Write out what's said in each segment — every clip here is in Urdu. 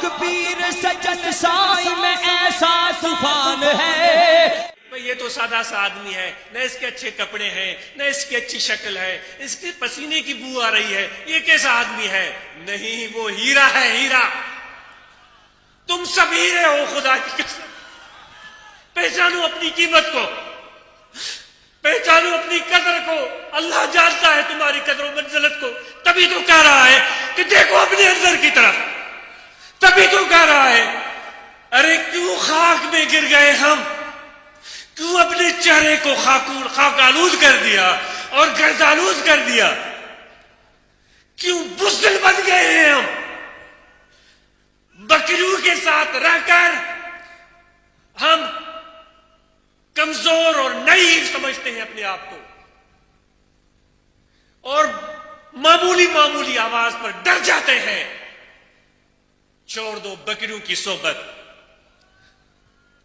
حق پیر سجن سائی میں ایسا طوفان ہے. یہ تو سادہ سا آدمی ہے، نہ اس کے اچھے کپڑے ہیں، نہ اس کی اچھی شکل ہے، اس کے پسینے کی بو آ رہی ہے، یہ کیسا آدمی ہے؟ نہیں، وہ ہیرا ہے، ہیرا. تم سب ہیرے ہو، خدا کی قسم. پہچانو اپنی قیمت کو، پہچانو اپنی قدر کو. اللہ جانتا ہے تمہاری قدر و منزلت کو. تبھی تو کہہ رہا ہے کہ دیکھو اپنے اندر کی طرف. تبھی تو کہہ رہا ہے ارے کیوں خاک میں گر گئے ہم، کیوں اپنے چہرے کو خاک آلود کر دیا اور گردآلود کر دیا، کیوں بزدل بن گئے ہیں ہم. بکریوں کے ساتھ رہ کر ہم کمزور اور نئی سمجھتے ہیں اپنے آپ کو، اور معمولی آواز پر ڈر جاتے ہیں. چھوڑ دو بکریوں کی صحبت،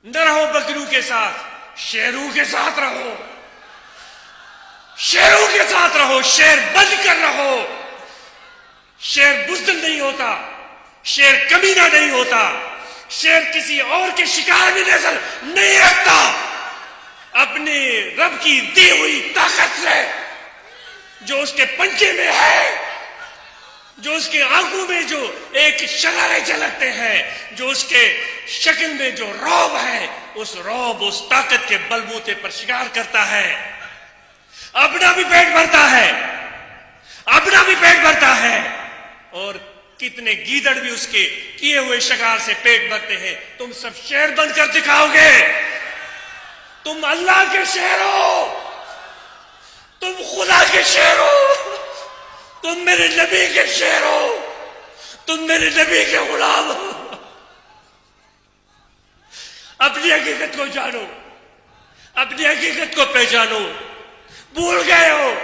نہ رہو بکریوں کے ساتھ، شیروں کے ساتھ رہو. شیروں کے ساتھ رہو، شیر بن کر رہو. شیر بزدل نہیں ہوتا، شیر کمینہ نہیں ہوتا، شیر کسی اور کے شکار میں نظر نہیں رکھتا. اپنے رب کی دی ہوئی طاقت سے، جو اس کے پنجے میں ہے، جو اس کے آنکھوں میں جو ایک شرارے جھلکتے ہیں، جو اس کے شکل میں جو رعب ہے، اس رعب اس طاقت کے بلبوتے پر شکار کرتا ہے. اپنا بھی پیٹ بھرتا ہے، اپنا بھی پیٹ بھرتا ہے، اور کتنے گیدڑ بھی اس کے کیے ہوئے شکار سے پیٹ بھرتے ہیں. تم سب شیر بن کر دکھاؤ گے. تم اللہ کے شیر ہو، تم خدا کے شیر ہو، تم میرے نبی کے شیر ہو، تم میرے نبی کے غلام ہو. اپنی حقیقت کو جانو، اپنی حقیقت کو پہچانو. بھول گئے ہو.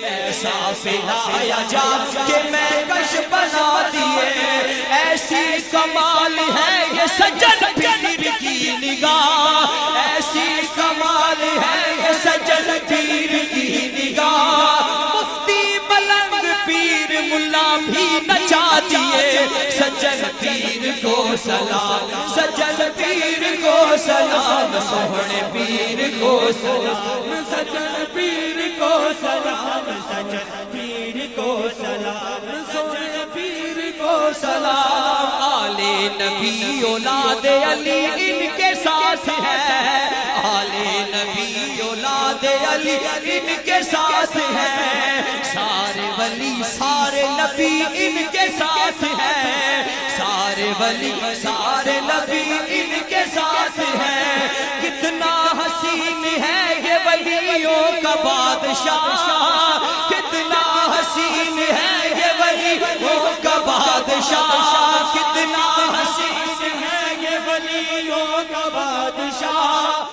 ایسا پلایا جا کہ میں کش بنا دیے، ایسی کمال ہے یہ سجن پیر کی نگاہ، ایسی کمال ہے یہ سجن پیر کی نگاہ. مفتی ملنگ پیر ملا بھی نچا دیے، سجن پیر کو سلام، سجن پیر کو سلام، سوہنے پیر کو سلام، سجن پیر کو سلام، سجن پیر کو سلام، سوہنے پیر کو سلام. آل نبی اولاد علی ان کے ساتھ ہے، آل نبی اولاد علی ان کے ساتھ ہے. سارے ولی سارے نبی ان کے ساتھ ہے، سارے ولی سارے نبی ان کے ساتھ ہے. کتنا حسین ہے یہ ولیوں کا بادشاہ، کتنا حسین ہے یہ ولیوں کا بادشاہ، کتنا حسین ہے یہ ولیوں کا بادشاہ.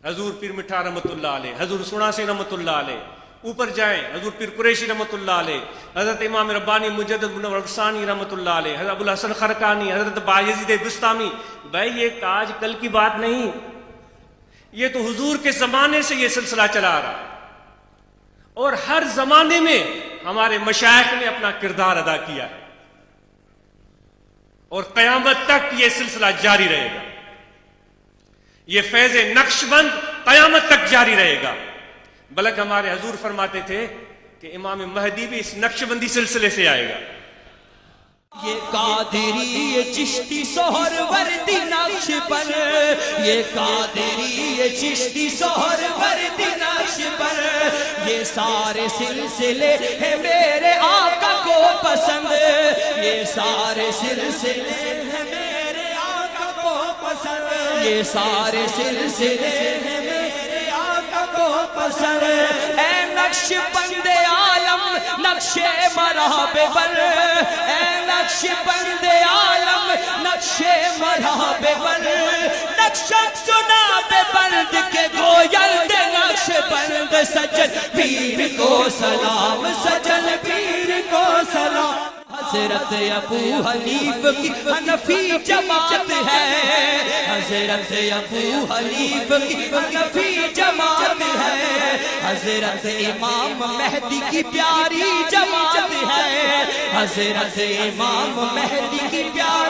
حضور پیر مٹھا رحمت اللہ علیہ، حضور سناسی رحمت اللہ علیہ. اوپر جائیں حضور پیر قریشی رحمت اللہ علیہ، حضرت امام ربانی مجدد منور افسانی رحمت اللہ علیہ، حضرت ابو الحسن خرقانی، حضرت بایزید بستامی. بھائی یہ آج کل کی بات نہیں، یہ تو حضور کے زمانے سے یہ سلسلہ چلا رہا، اور ہر زمانے میں ہمارے مشائخ نے اپنا کردار ادا کیا ہے، اور قیامت تک یہ سلسلہ جاری رہے گا. یہ فیض نقش بند قیامت تک جاری رہے گا. بلکہ ہمارے حضور فرماتے تھے کہ امام مہدی بھی اس نقش بندی سلسلے سے آئے گا. یہ قادری یہ چشتی سہر وردی نقش پر، یہ قادری یہ چشتی سہر وردی نقش پر، یہ سارے سلسلے ہیں میرے آقا کو پسند، یہ سارے سلسلے ہیں میرے آقا کو پسند، یہ سارے سلسلے ہیں میرے آقا کو پسند. اے نقش بند عالم نقش مرحب بر، اے نقش بند عالم نقش مرحب بر، نقش جناب بند کے گویل دے نقش بند. سجن پیر کو سلام، سجن پیر کو سلام. حضرت ابو حنیف کی حنفی جماعت ہے، حضرت ابو حنیف کی حنفی جماعت ہے، حضرت امام مہدی کی پیاری جماعت ہے، حضرت امام مہدی کی پیاری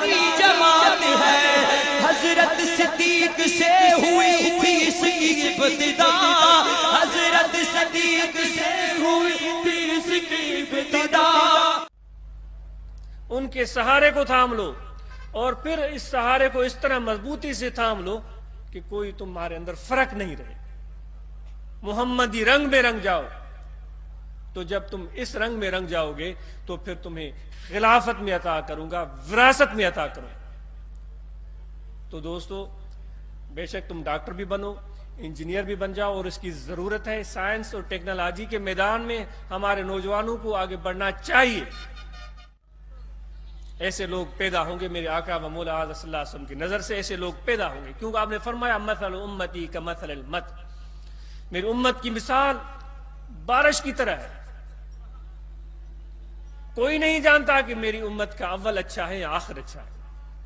صدیق سے ہوئی تھی اس کی ابتدا. ان کے سہارے کو تھام لو اور پھر اس سہارے کو اس طرح مضبوطی سے تھام لو کہ کوئی تمہارے اندر فرق نہیں رہے. محمدی رنگ میں رنگ جاؤ. تو جب تم اس رنگ میں رنگ جاؤ گے تو پھر تمہیں خلافت میں عطا کروں گا, وراثت میں عطا کروں گا. تو دوستو, بے شک تم ڈاکٹر بھی بنو, انجینئر بھی بن جاؤ, اور اس کی ضرورت ہے. سائنس اور ٹیکنالوجی کے میدان میں ہمارے نوجوانوں کو آگے بڑھنا چاہیے. ایسے لوگ پیدا ہوں گے میرے آقا و مولا صلی اللہ علیہ وسلم کی نظر سے, ایسے لوگ پیدا ہوں گے, کیونکہ آپ نے فرمایا مثل امتی کمثل المطر, میری امت کی مثال بارش کی طرح ہے. کوئی نہیں جانتا کہ میری امت کا اول اچھا ہے یا آخر اچھا ہے.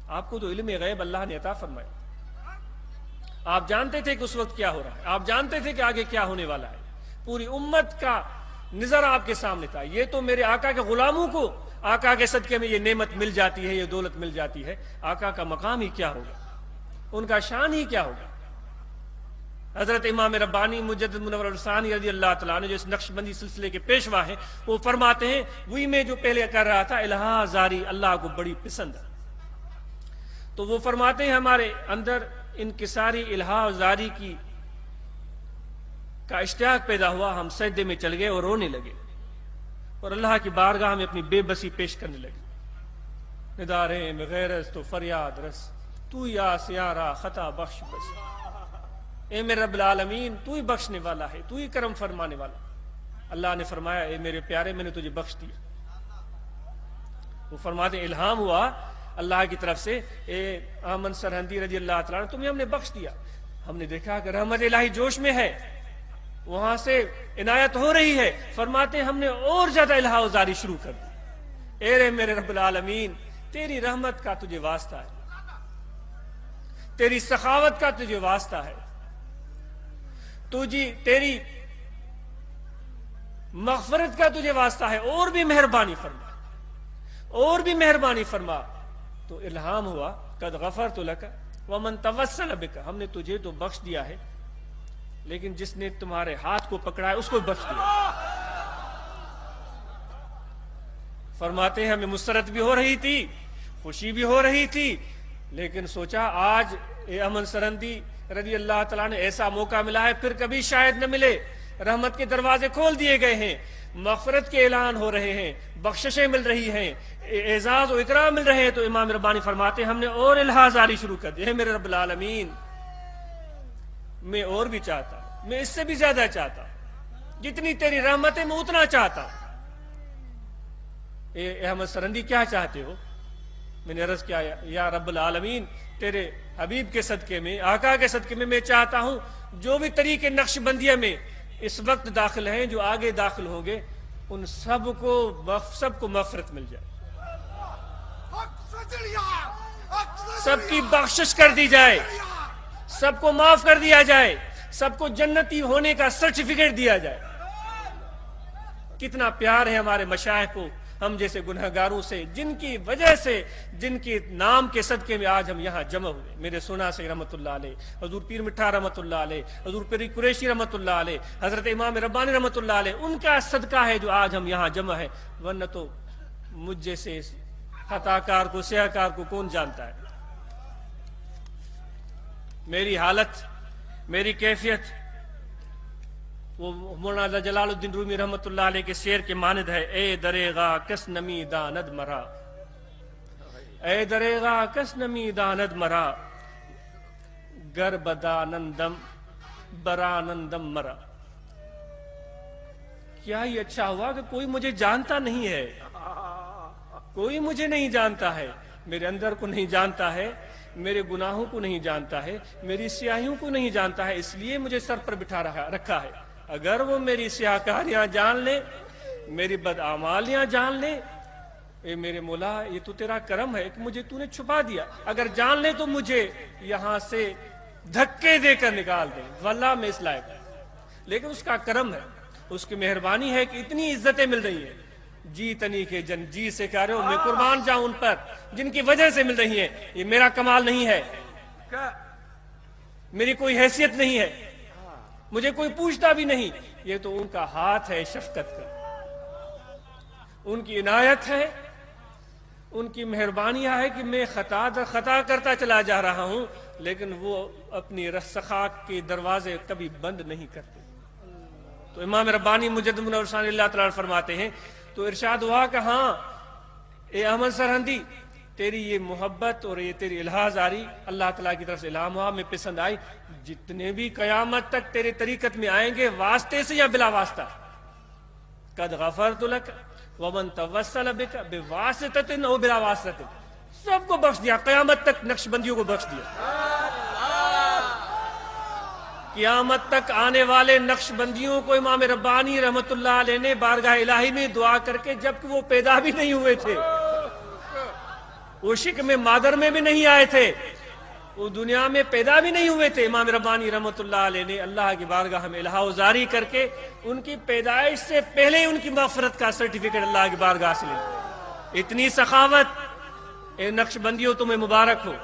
آپ کو تو علم غیب اللہ نے عطا فرمایا. آپ جانتے تھے کہ اس وقت کیا ہو رہا ہے, آپ جانتے تھے کہ آگے کیا ہونے والا ہے. پوری امت کا نظر آپ کے سامنے تھا. یہ تو میرے آقا کے غلاموں کو آقا کے صدقے میں یہ نعمت مل جاتی ہے, یہ دولت مل جاتی ہے. آقا کا مقام ہی کیا ہوگا, ان کا شان ہی کیا ہوگا. حضرت امام ربانی مجدد منور الثانی رضی اللہ تعالیٰ عنہ جو اس نقش بندی سلسلے کے پیشوا ہیں, وہ فرماتے ہیں وہی میں جو پہلے کر رہا تھا الہا زاری اللہ کو بڑی پسند ہے. تو وہ فرماتے ہیں ہمارے اندر انکساری الہا زاری کا اشتیاق پیدا ہوا, ہم سجدے میں چل گئے اور رونے لگے اور اللہ کی بارگاہ میں اپنی بے بسی پیش کرنے لگے. ندارے میں غیرت تو فریاد رس, تو یا سیارہ خطا بخش بس. اے میرے رب العالمین, تو ہی بخشنے والا ہے, تو ہی کرم فرمانے والا. اللہ نے فرمایا اے میرے پیارے میں نے تجھے بخش دیا. وہ فرماتے ہیں الہام ہوا اللہ کی طرف سے, اے آمن سرہندی رضی اللہ تعالیٰ تمہیں ہم نے بخش دیا. ہم نے دیکھا کہ رحمت الہی جوش میں ہے, وہاں سے عنایت ہو رہی ہے. فرماتے ہیں ہم نے اور زیادہ الہا وزاری شروع کر دی. اے میرے رب العالمین, تیری رحمت کا تجھے واسطہ ہے, تیری سخاوت کا تجھے واسطہ ہے, تیری مغفرت کا تجھے واسطہ ہے, اور بھی مہربانی فرما, اور بھی مہربانی فرما. تو الہام ہوا قد غفرت لک ومن توسل بک, ہم نے تجھے تو بخش دیا ہے لیکن جس نے تمہارے ہاتھ کو پکڑا ہے اس کو بخش دیا. فرماتے ہیں ہمیں مسرت بھی ہو رہی تھی, خوشی بھی ہو رہی تھی, لیکن سوچا آج امن سرندی رضی اللہ تعالیٰ نے ایسا موقع ملا ہے پھر کبھی شاید نہ ملے. رحمت کے دروازے کھول دیے گئے ہیں, مغفرت کے اعلان ہو رہے ہیں, بخششیں مل رہی ہیں, اعزاز و اکرام مل رہے ہیں. تو امام ربانی فرماتے ہیں ہم نے اور الہا زاری شروع کر دی. ہے میرے رب العالمین, میں اور بھی چاہتا ہوں, میں اس سے بھی زیادہ چاہتا ہوں, جتنی تیری رحمت ہے میں اتنا چاہتا ہوں. اے احمد سرندی کیا چاہتے ہو؟ میں نے عرض کیا یا رب العالمین, تیرے حبیب کے صدقے میں, آقا کے صدقے میں چاہتا ہوں جو بھی طریقے نقش بندیہ میں اس وقت داخل ہیں, جو آگے داخل ہوں گے, ان سب کو مغفرت مل جائے, سب کی بخشش کر دی جائے, سب کو معاف کر دیا جائے, سب کو جنتی ہونے کا سرٹیفکیٹ دیا جائے. کتنا پیار ہے ہمارے مشائخ کو ہم جیسے گنہگاروں سے, جن کی وجہ سے, جن کے نام کے صدقے میں آج ہم یہاں جمع ہوئے. میرے سونا سے رحمت اللہ علیہ, حضور پیر مٹھا رحمت اللہ علیہ, حضور پیر قریشی رحمت اللہ علیہ, حضرت امام ربانی رحمت اللہ علیہ, ان کا صدقہ ہے جو آج ہم یہاں جمع ہے. ورنہ تو مجھ جیسے خطا کار کو, سیاہ کار کو کون جانتا ہے. میری حالت, میری کیفیت وہ مولانا جلال الدین رومی رحمت اللہ علیہ کے شعر کے مانند ہے. اے دریغا کس نمی داند مرا, اے دریغا کس نمی داند مرا, گر بدانندم برانندم مرا. کیا یہ اچھا ہوا کہ کوئی مجھے جانتا نہیں ہے, کوئی مجھے نہیں جانتا ہے, میرے اندر کو نہیں جانتا ہے, میرے گناہوں کو نہیں جانتا ہے, میری سیاہیوں کو نہیں جانتا ہے, اس لیے مجھے سر پر بٹھا رکھا ہے. اگر وہ میری سیاہکاریاں جان لے, میری بدعمالیاں جان لے, اے میرے مولا یہ تو تیرا کرم ہے کہ مجھے تو نے چھپا دیا. اگر جان لے تو مجھے یہاں سے دھکے دے کر نکال دے, واللہ میں اس لائق ہوں. لیکن اس کا کرم ہے, اس کی مہربانی ہے کہ اتنی عزتیں مل رہی ہیں. جی تنی کے جن جی سے کہہ رہے ہو, میں قربان جاؤں ان پر جن کی وجہ سے مل رہی ہیں. یہ میرا کمال نہیں ہے, میری کوئی حیثیت نہیں ہے, مجھے کوئی پوچھتا بھی نہیں, یہ تو ان کا ہاتھ ہے شفقت کا، ان کی عنایت ہے، ان کی مہربانیاں ہے کہ میں خطا در خطا کرتا چلا جا رہا ہوں، لیکن وہ اپنی رسخا کے دروازے کبھی بند نہیں کرتے۔ تو امام ربانی مجدد منور ثانی اللہ تعالیٰ فرماتے ہیں، تو ارشاد ہوا کہ ہاں اے احمد سرہندی، تیری یہ محبت اور یہ تیری الہاز آری اللہ تعالیٰ کی طرف سے الہام ہوا، میں پسند آئی، جتنے بھی قیامت تک تیرے طریقت میں آئیں گے واسطے سے یا بلا واسطہ، قد غفرت لک ومن توسل بک بواسطۃ او بلا واسطۃ، سب کو بخش دیا، قیامت تک نقش بندیوں کو بخش دیا۔ قیامت تک آنے والے نقش بندیوں کو امام ربانی رحمت اللہ علیہ نے بارگاہ الہی میں دعا کر کے، جبکہ وہ پیدا بھی نہیں ہوئے تھے، وہ شکم مادر میں بھی نہیں آئے تھے، وہ دنیا میں پیدا بھی نہیں ہوئے تھے، امام ربانی رحمت اللہ علیہ نے اللہ کی بارگاہ میں الہا وزاری کر کے ان کی پیدائش سے پہلے ان کی مغفرت کا سرٹیفکیٹ اللہ کی بارگاہ سے لے۔ اتنی سخاوت، اے نقش بندیوں تمہیں مبارک ہو،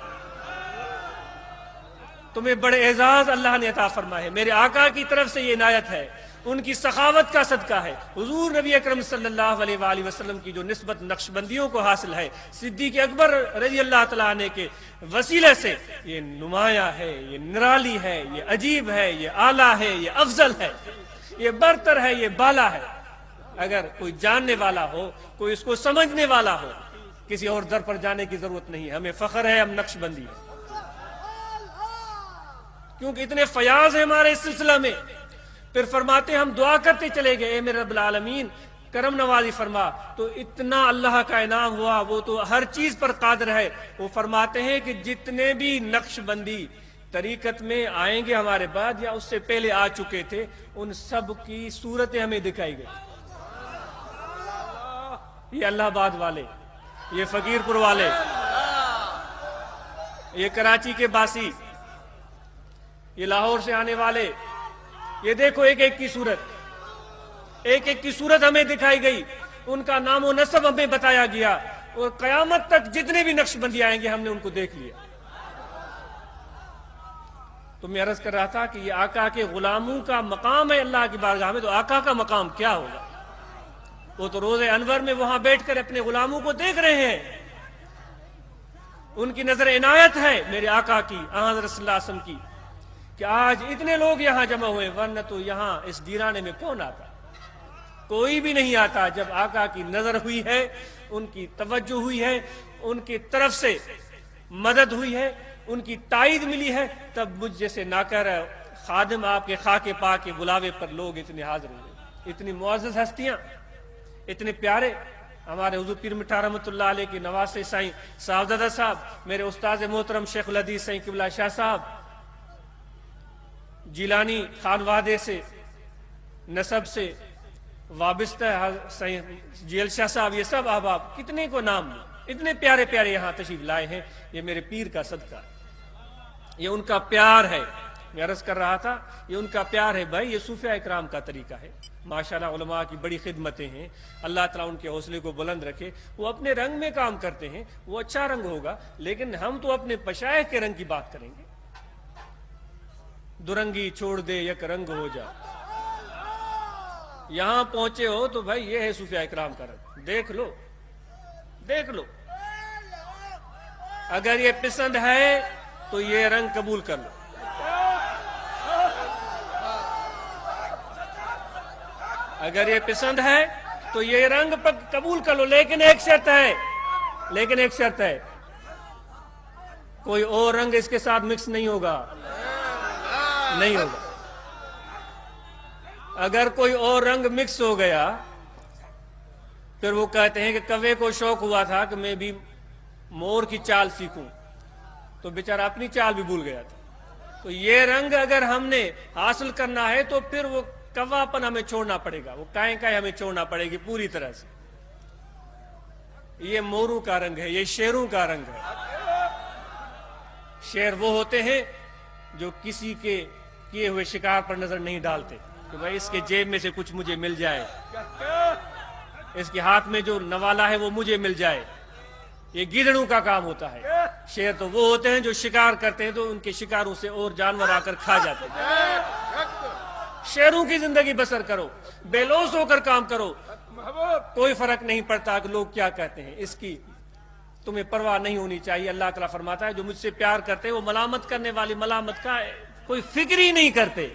تمہیں بڑے اعزاز اللہ نے عطا فرمائے ہے، میرے آقا کی طرف سے یہ عنایت ہے، ان کی سخاوت کا صدقہ ہے۔ حضور نبی اکرم صلی اللہ علیہ وآلہ وسلم کی جو نسبت نقش بندیوں کو حاصل ہے، صدیق اکبر رضی اللہ تعالیٰ عنہ کے وسیلے سے، یہ نمایاں ہے، یہ نرالی ہے، یہ عجیب ہے، یہ اعلیٰ ہے، یہ افضل ہے، یہ برتر ہے، یہ بالا ہے۔ اگر کوئی جاننے والا ہو، کوئی اس کو سمجھنے والا ہو، کسی اور در پر جانے کی ضرورت نہیں ہے، ہمیں فخر ہے ہم نقش بندی ہیں، کیونکہ اتنے فیاض ہیں ہمارے اس سلسلہ میں۔ پھر فرماتے ہم دعا کرتے چلے گئے، اے میرے رب العالمین کرم نوازی فرما، تو اتنا اللہ کا انعام ہوا، وہ تو ہر چیز پر قادر ہے۔ وہ فرماتے ہیں کہ جتنے بھی نقش بندی طریقت میں آئیں گے ہمارے بعد یا اس سے پہلے آ چکے تھے، ان سب کی صورتیں ہمیں دکھائی گئی۔ یہ الہ آباد والے، یہ فقیر پور والے، یہ کراچی کے باسی، یہ لاہور سے آنے والے، یہ دیکھو ایک ایک کی صورت، ایک ایک کی صورت ہمیں دکھائی گئی، ان کا نام و نسب ہمیں بتایا گیا، اور قیامت تک جتنے بھی نقش بندی آئیں گے ہم نے ان کو دیکھ لیا۔ تو میں عرض کر رہا تھا کہ یہ آقا کے غلاموں کا مقام ہے اللہ کی بارگاہ میں، تو آقا کا مقام کیا ہوگا؟ وہ تو روز انور میں وہاں بیٹھ کر اپنے غلاموں کو دیکھ رہے ہیں، ان کی نظر عنایت ہے میرے آقا کی، حضرت صلی اللہ علیہ وسلم کی، کہ آج اتنے لوگ یہاں جمع ہوئے، ورنہ تو یہاں اس دیرانے میں کون آتا؟ کوئی بھی نہیں آتا۔ جب آقا کی نظر ہوئی ہے، ان کی توجہ ہوئی ہے، ان کی طرف سے مدد ہوئی ہے، ان کی تائید ملی ہے، تب مجھ جیسے ناکر خادم آپ کے خاک پاک کے بلاوے پر لوگ اتنے حاضر ہوئے۔ اتنی معزز ہستیاں، اتنے پیارے، ہمارے حضور پیر مٹھا رحمت اللہ علیہ کے نواسے سائیں صاحبزادہ صاحب، میرے استاذ محترم شیخ الحدیث سائیں قبلہ شاہ صاحب، جیلانی خانوادے سے نسب سے وابستہ سائیں جیل شاہ صاحب، یہ سب احباب، کتنے کو نام، اتنے پیارے پیارے یہاں تشریف لائے ہیں۔ یہ میرے پیر کا صدقہ، یہ ان کا پیار ہے۔ میں عرض کر رہا تھا یہ ان کا پیار ہے بھائی، یہ صوفیاء اکرام کا طریقہ ہے۔ ماشاءاللہ علماء کی بڑی خدمتیں ہیں، اللہ تعالیٰ ان کے حوصلے کو بلند رکھے۔ وہ اپنے رنگ میں کام کرتے ہیں، وہ اچھا رنگ ہوگا، لیکن ہم تو اپنے مشائخ کے رنگ کی بات کریں گے۔ درنگی چھوڑ دے یک رنگ ہو جا، یہاں پہنچے ہو تو بھائی یہ ہے صوفیاء اکرام کا رنگ، دیکھ لو دیکھ لو، اگر یہ پسند ہے تو یہ رنگ قبول کر لو، اگر یہ پسند ہے تو یہ رنگ قبول کر لو، لیکن ایک شرط ہے، کوئی اور رنگ اس کے ساتھ مکس نہیں ہوگا۔ اگر کوئی اور رنگ مکس ہو گیا، پھر وہ کہتے ہیں کہ کوے کو شوق ہوا تھا کہ میں بھی مور کی چال سیکھوں، تو بیچارہ اپنی چال بھی بھول گیا تھا۔ تو یہ رنگ اگر ہم نے حاصل کرنا ہے تو پھر وہ کوا پن ہمیں چھوڑنا پڑے گا، وہ کائیں ہمیں چھوڑنا پڑے گی پوری طرح سے۔ یہ موروں کا رنگ ہے، یہ شیروں کا رنگ ہے۔ شیر وہ ہوتے ہیں جو کسی کے کیے ہوئے شکار پر نظر نہیں ڈالتے کہ بھائی اس کے جیب میں سے کچھ مجھے مل جائے، اس کے ہاتھ میں جو نوالا ہے وہ مجھے مل جائے۔ یہ گیدڑوں کا کام ہوتا ہے۔ شیر تو وہ ہوتے ہیں جو شکار کرتے ہیں تو ان کے شکاروں سے اور جانور آ کر کھا جاتے ہیں۔ شیروں کی زندگی بسر کرو، بے لوث ہو کر کام کرو، کوئی فرق نہیں پڑتا کہ لوگ کیا کہتے ہیں، اس کی تمہیں پرواہ نہیں ہونی چاہیے۔ اللہ تعالیٰ فرماتا ہے جو مجھ سے پیار کرتے وہ ملامت کرنے والی ملامت کا کوئی فکر ہی نہیں کرتے۔